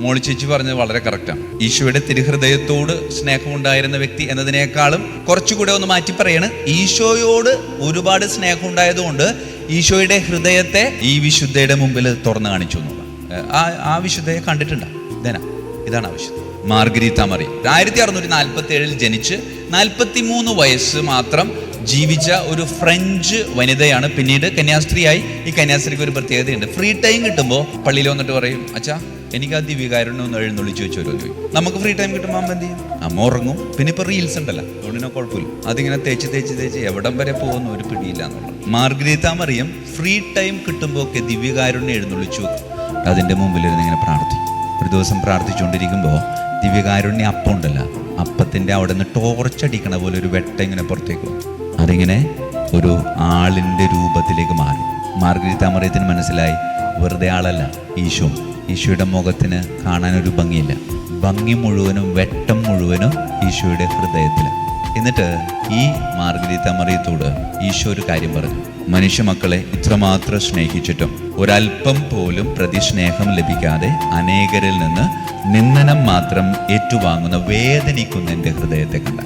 മോളി ചേച്ചി പറഞ്ഞത് വളരെ കറക്റ്റാണ്. ഈശോയുടെ തിരുഹൃദയത്തോട് സ്നേഹമുണ്ടായിരുന്ന വ്യക്തി എന്നതിനേക്കാളും കുറച്ചുകൂടെ ഒന്ന് മാറ്റി പറയാണ്, ഈശോയോട് ഒരുപാട് സ്നേഹം ഉണ്ടായതുകൊണ്ട് ഈശോയുടെ ഹൃദയത്തെ ഈ വിശുദ്ധയുടെ മുമ്പിൽ തുറന്നു കാണിച്ചു എന്നുള്ള ആ വിശുദ്ധയെ കണ്ടിട്ടുണ്ടോ? ഇതാണ് ആ വിശുദ്ധ മാർഗരീത്ത മറി. 1647 ജനിച്ച് 43 വയസ്സ് മാത്രം ജീവിച്ച ഒരു ഫ്രഞ്ച് വനിതയാണ്. പിന്നീട് കന്യാസ്ത്രീയായി. ഈ കന്യാസ്ത്രീക്ക് ഒരു പ്രത്യേകതയുണ്ട്. ഫ്രീ ടൈം കിട്ടുമ്പോൾ പള്ളിയിൽ വന്നിട്ട് പറയും, അച്ഛാ എനിക്ക് ആ ദിവ്യകാരുണ്യം ഒന്ന് എഴുന്നള്ളിച്ച് വെച്ചോരോ ചോദിക്കും. നമുക്ക് ഫ്രീ ടൈം കിട്ടുമ്പോൾ അമ്മ എന്ത് ചെയ്യും? അമ്മ ഉറങ്ങും. പിന്നെ ഇപ്പോൾ റീൽസ് ഉണ്ടല്ലോ, അതുകൊണ്ടിനെ കുഴപ്പമില്ല. അതിങ്ങനെ തേച്ച് എവിടം വരെ പോകുന്ന ഒരു പിടിയില്ല എന്നുള്ളത്. മാർഗരീത്ത മറിയം ഫ്രീ ടൈം കിട്ടുമ്പോൾ ഒക്കെ ദിവ്യകാരുണ്യം എഴുന്നള്ളിച്ചു വെക്കും. അതിൻ്റെ മുമ്പിലിരുന്ന് ഇങ്ങനെ പ്രാർത്ഥിക്കും. ഒരു ദിവസം പ്രാർത്ഥിച്ചുകൊണ്ടിരിക്കുമ്പോൾ ദിവ്യകാരുണ്യ അപ്പം ഉണ്ടല്ലോ, അപ്പത്തിൻ്റെ അവിടെ നിന്ന് ടോർച്ചടിക്കണ പോലെ ഒരു വെട്ട ഇങ്ങനെ പുറത്തേക്ക് വന്നു. അതിങ്ങനെ ഒരു ആളിൻ്റെ രൂപത്തിലേക്ക് മാറി. മാർഗരീത്ത മറിയത്തിന് മനസ്സിലായി, വെറുതെ ആളല്ല ഈശോ. ഈശോയുടെ മുഖത്തിന് കാണാനൊരു ഭംഗിയില്ല. ഭംഗി മുഴുവനും വെട്ടം മുഴുവനും ഈശോയുടെ ഹൃദയത്തിലാണ്. എന്നിട്ട് ഈ മാർഗരീത്ത മറിയത്തോട് ഈശോ ഒരു കാര്യം പറഞ്ഞു. മനുഷ്യ മക്കളെ ഇത്രമാത്രം സ്നേഹിച്ചിട്ടും ഒരൽപ്പം പോലും പ്രതിസ്നേഹം ലഭിക്കാതെ അനേകരിൽ നിന്ന് നിന്ദനം മാത്രം ഏറ്റുവാങ്ങുന്ന വേദനിക്കുന്ന എൻ്റെ ഹൃദയത്തെ കണ്ട